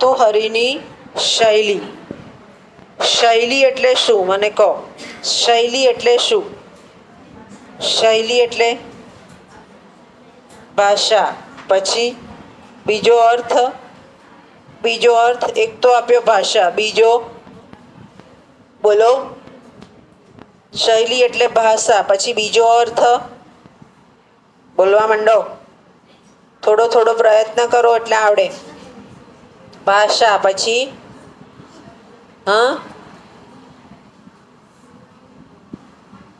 ભર્તૃહરિની શૈલી. શૈલી એટલે શું? મને કહો. શૈલી એટલે શું? શૈલી એટલે ભાષા. પછી બીજો અર્થ? બીજો અર્થ એક તો આપ્યો ભાષા, બીજો બોલો. શૈલી એટલે ભાષા, પછી બીજો અર્થ બોલવા માંડો. થોડો થોડો પ્રયત્ન કરો એટલે આવડે. ભાષા, પછી હા,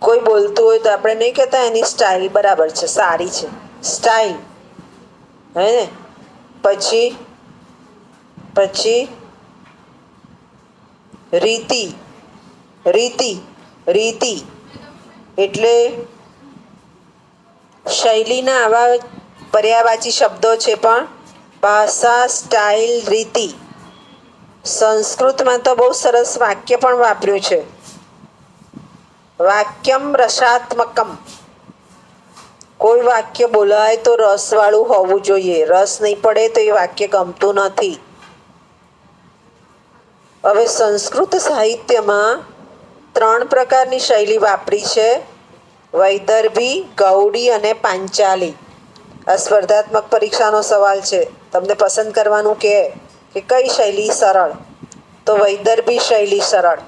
કોઈ બોલતું હોય તો આપણે નહીં કહેતા એની સ્ટાઇલ બરાબર છે, સારી છે, સ્ટાઇલ, હે ને? પછી પછી રીતિ. રીતિ રીતિ એટલે શૈલીના આવા પર્યાયવાચી શબ્દો છે, પણ ભાષા, સ્ટાઇલ, રીતિ. સંસ્કૃતમાં તો બહુ સરસ વાક્ય પણ વાપર્યું છે. વાક્યમ રસાત્મકમ. કોઈ વાક્ય બોલાય તો રસવાળું હોવું જોઈએ. રસ નહીં પડે તો એ વાક્ય ગમતું નથી. હવે સંસ્કૃત સાહિત્યમાં 3 પ્રકારની શૈલી વાપરી છે: વૈદર્ભી, ગૌડી અને પાંચાલી. આ સ્પર્ધાત્મક પરીક્ષાનો સવાલ છે. તમને પસંદ કરવાનું કે કઈ શૈલી સરળ, તો વૈદર્ભી શૈલી સરળ.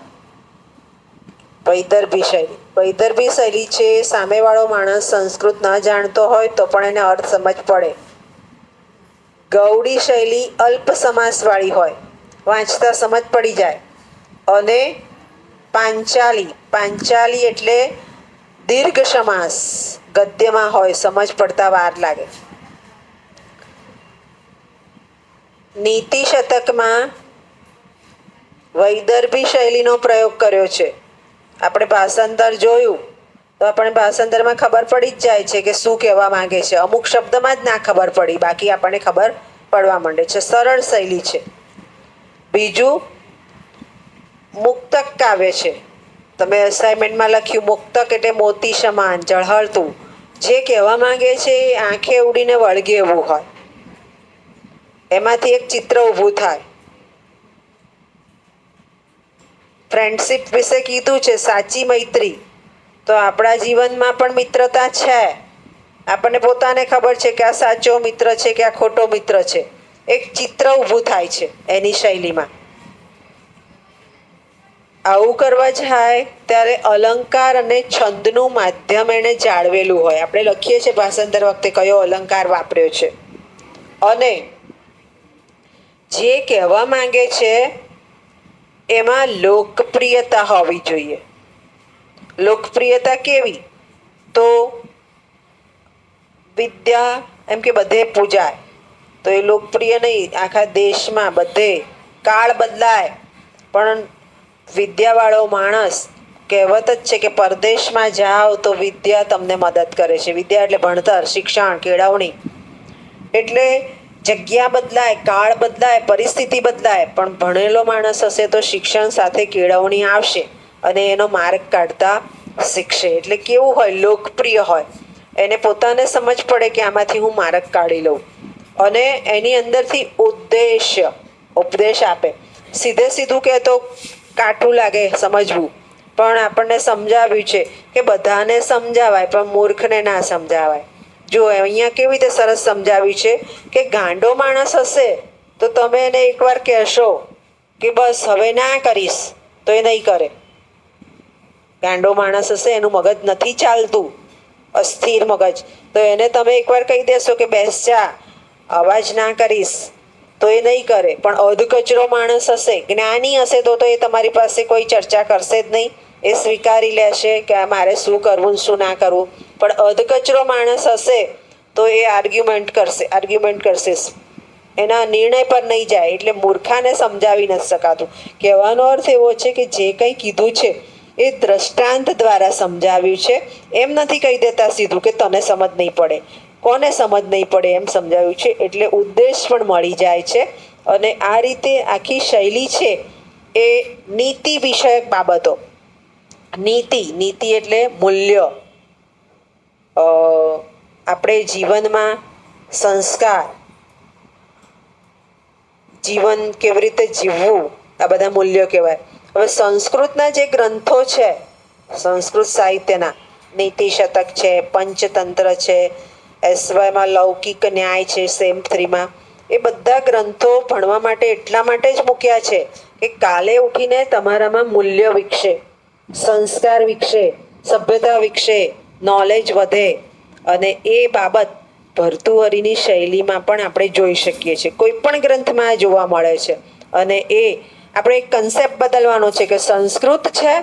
વૈદર્ભી શૈલી. વૈદર્ભી શૈલી છે સામેવાળો માણસ સંસ્કૃત ન જાણતો હોય તો પણ એને અર્થ સમજ પડે. ગૌડી શૈલી અલ્પ સમાસવાળી હોય, વાંચતા સમજ પડી જાય. અને પાંચાલી. પાંચાલી એટલે દીર્ઘ સમાસ, ગદ્યમાં હોય, સમજ પડતા વાર લાગે. નીતિ શતકમાં વૈદર્ભી શૈલીનો પ્રયોગ કર્યો છે. આપણે ભાષાંતર જોયું તો આપણે ભાષાંતરમાં ખબર પડી જ જાય છે કે શું કહેવા માંગે છે. અમુક શબ્દમાં જ ના ખબર પડી, બાકી આપણને ખબર પડવા માંડે છે. સરળ શૈલી છે. બીજું મુક્તક કાવ્ય છે. તમે અસાઇનમેન્ટમાં લખ્યું મુક્તક એટલે મોતી સમાન ઝળહળતું. જે કહેવા માંગે છે એ આંખે ઉડીને વળગે એવું હોય. એમાંથી એક ચિત્ર ઊભું થાય. ફ્રેન્ડશિપ વિશે કીધું છે, સાચી મૈત્રી. તો આપણા જીવનમાં પણ મિત્રતા છે. આપણને પોતાને ખબર છે કે આ સાચો મિત્ર છે કે આ ખોટો મિત્ર છે. એક ચિત્ર ઊભું થાય છે એની શૈલીમાં. આવું કરવા જાય ત્યારે અલંકાર અને છંદનું માધ્યમ એણે જાળવેલું હોય. આપણે લખીએ છીએ ભાષાંતર વખતે કયો અલંકાર વાપર્યો છે. અને જે કહેવા માંગે છે એમાં લોકપ્રિયતા હોવી જોઈએ. લોકપ્રિયતા કેવી? તો વિદ્યા એમ કે બધે પૂજાય, તો એ લોકપ્રિય નહીં. આખા દેશમાં બધે કાળ બદલાય પણ વિદ્યાવાળો માણસ, કહેવત જ છે કે પરદેશમાં જાઓ તો વિદ્યા તમને મદદ કરે છે. વિદ્યા એટલે ભણતર, શિક્ષણ, કેળવણી. એટલે જગ્યા બદલાય, કાળ બદલાય, પરિસ્થિતિ બદલાય, પણ ભણેલો માણસ હશે તો શિક્ષણ સાથે કેળવણી આવશે અને એનો માર્ગ કાઢતા શીખશે. એટલે કેવું હોય? લોકપ્રિય હોય. એને પોતાને સમજ પડે કે આમાંથી હું માર્ગ કાઢી લઉં અને એની અંદરથી ઉપદેશ આપે. સીધે સીધું કહે તો કાઠું લાગે સમજવું, પણ આપણને સમજાવ્યું છે કે બધાને સમજાવાય પણ મૂર્ખને ના સમજાવાય. જો અહીંયા કેવી રીતે સરસ સમજાવ્યું છે કે ગાંડો માણસ હશે તો તમે એને એકવાર કહેશો કે બસ હવે ના કરીશ તો એ નહીં કરે. ગાંડો માણસ હશે, એનું મગજ નથી ચાલતું, અસ્થિર મગજ, તો એને તમે એકવાર કહી દેશો કે બેસ જા, અવાજ ના કરીશ, તો એ નહીં કરે. પણ અધકચરો માણસ હશે, જ્ઞાની હશે તો એ તમારી પાસે કોઈ ચર્ચા કરશે જ નહીં. એ સ્વીકારી લેશે કે મારે શું કરવું ને શું ના કરવું. પણ અધકચરો માણસ હશે તો એ આર્ગ્યુમેન્ટ કરશે, એના નિર્ણય પર નહીં જાય. એટલે મૂર્ખાને સમજાવી નથી શકાતું. કહેવાનો અર્થ એવો છે કે જે કંઈ કીધું છે એ દ્રષ્ટાંત દ્વારા સમજાવ્યું છે. એમ નથી કહી દેતા સીધું કે તને સમજ નહીં પડે. કોને સમજ નહીં પડે એમ સમજાવ્યું છે. એટલે ઉદ્દેશ પણ મળી જાય છે. અને આ રીતે આખી શૈલી છે એ નીતિ વિષયક બાબતો. નીતિ એટલે મૂલ્ય. આપણે જીવનમાં સંસ્કાર, જીવન કેવી રીતે જીવવું, આ બધા મૂલ્યો કહેવાય. હવે સંસ્કૃતના જે ગ્રંથો છે, સંસ્કૃત સાહિત્યના નીતિ શતક છે, પંચતંત્ર છે, એસવાયમાં લૌકિક ન્યાય છે, સેમ 3માં, એ બધા ગ્રંથો ભણવા માટે એટલા માટે જ મૂક્યા છે કે કાલે ઉઠીને તમારામાં મૂલ્ય વિકસે, સંસ્કાર વિકસે, સભ્યતા વિકસે, નોલેજ વધે. અને એ બાબત ભર્તુહરીની શૈલીમાં પણ આપણે જોઈ શકીએ છીએ, કોઈ પણ ગ્રંથમાં જોવા મળે છે. અને એ આપણે એક કન્સેપ્ટ બદલવાનો છે કે સંસ્કૃત છે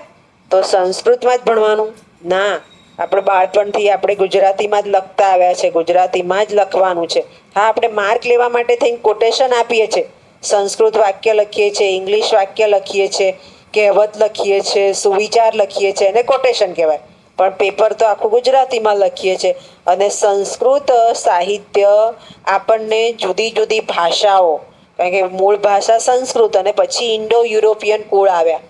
તો સંસ્કૃતમાં જ ભણવાનું ના, આપણે બાળપણથી આપણે ગુજરાતીમાં જ લખતા આવ્યા છે, ગુજરાતીમાં જ લખવાનું છે. હા, આપણે માર્ક લેવા માટે થઈને કોટેશન આપીએ છીએ, સંસ્કૃત વાક્ય લખીએ છીએ, ઇંગ્લિશ વાક્ય લખીએ છીએ, કહેવત લખીએ છીએ, સુવિચાર લખીએ છીએ, એને કોટેશન કહેવાય. પણ પેપર તો આખું ગુજરાતીમાં લખીએ છીએ. અને સંસ્કૃત સાહિત્ય આપણને જુદી જુદી ભાષાઓ, કારણ કે મૂળ ભાષા સંસ્કૃત અને પછી ઇન્ડો યુરોપિયન કુળ આવ્યા,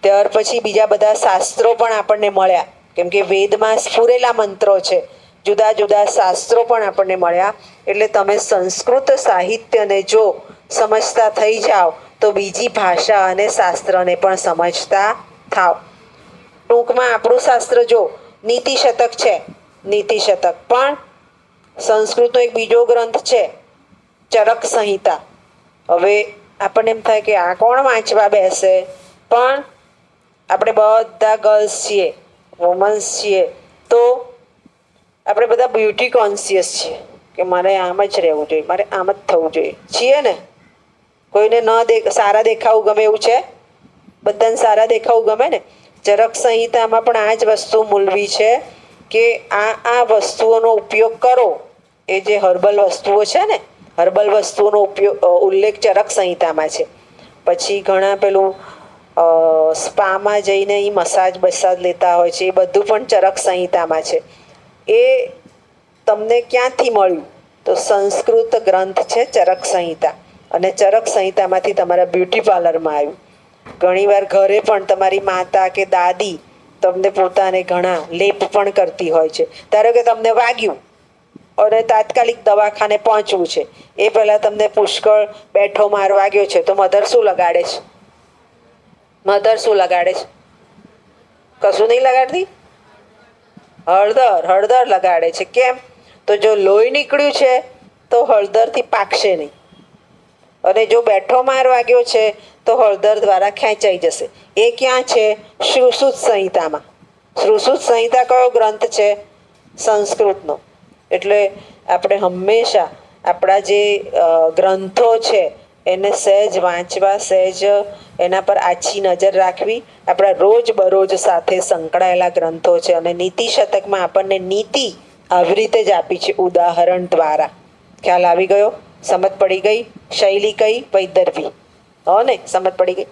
ત્યાર પછી બીજા બધા શાસ્ત્રો પણ આપણને મળ્યા, કેમ કે વેદમાં સ્ફુરેલા મંત્રો છે, જુદા જુદા શાસ્ત્રો પણ આપણને મળ્યા. એટલે તમે સંસ્કૃત સાહિત્યને જો સમજતા થઈ જાઓ તો બીજી ભાષા અને શાસ્ત્રને પણ સમજતા થાવ. ટૂંકમાં આપણું શાસ્ત્ર જો નીતિ શતક છે, નીતિ શતક પણ સંસ્કૃતનો એક બીજો ગ્રંથ છે ચરક સંહિતા. હવે આપણને એમ થાય કે આ કોણ વાંચવા બેસે, પણ આપણે બધા ગર્લ્સ છીએ, વુમન્સ છીએ, તો આપણે બધા બ્યુટી કોન્શિયસ છીએ કે મારે આમ જ રહેવું જોઈએ, મારે આમ જ થવું જોઈએ, છીએ ને? કોઈને સારા દેખાવું ગમે એવું છે? બધાને સારા દેખાવું ગમે ને? ચરક સંહિતામાં પણ આ જ વસ્તુ મૂલવી છે કે આ વસ્તુઓનો ઉપયોગ કરો. એ જે હર્બલ વસ્તુઓ છે ને, હર્બલ વસ્તુઓનો ઉલ્લેખ ચરક સંહિતામાં છે. પછી ઘણા પેલું સ્પામાં જઈને એ મસાજ બસાજ લેતા હોય છે, એ બધું પણ ચરક સંહિતામાં છે. એ તમને ક્યાંથી મળ્યું? તો સંસ્કૃત ગ્રંથ છે ચરક સંહિતા, અને ચરક સંહિતામાંથી તમારા બ્યુટી પાર્લરમાં આવ્યું. ઘણીવાર ઘરે પણ તમારી માતા કે દાદી તમને પોતાને ઘણા લેપ પણ કરતી હોય છે. ધારો કે તમને વાગ્યું અને તાત્કાલિક દવાખાને પહોંચવું છે, એ પહેલાં તમને પુષ્કળ બેઠો માર વાગ્યો છે, તો મધર શું લગાડે છે? મધર શું લગાડે છે? કશું નહીં લગાડતી, હળદર લગાડે છે. કેમ? તો જો લોહી નીકળ્યું છે તો હળદરથી પાકશે નહીં, અને જો બેઠો માર વાગ્યો છે તો હળદર દ્વારા ખેંચાઈ જશે. એ ક્યાં છે? શ્રુસુત સંહિતામાં. શ્રુસુત સંહિતા કયો ગ્રંથ છે? સંસ્કૃતનો. એટલે આપણે હંમેશા આપણા જે ગ્રંથો છે એને સહેજ વાંચવા, સહેજ એના પર આછી નજર રાખવી. આપણા રોજબરોજ સાથે સંકળાયેલા ગ્રંથો છે. અને નીતિ શતકમાં આપણને નીતિ આવી રીતે જ આપી છે, ઉદાહરણ દ્વારા. ખ્યાલ આવી ગયો? સમજ પડી ગઈ? શૈલી કઈ? વૈદર્ભી. હો ને? સમજ પડી ગઈ?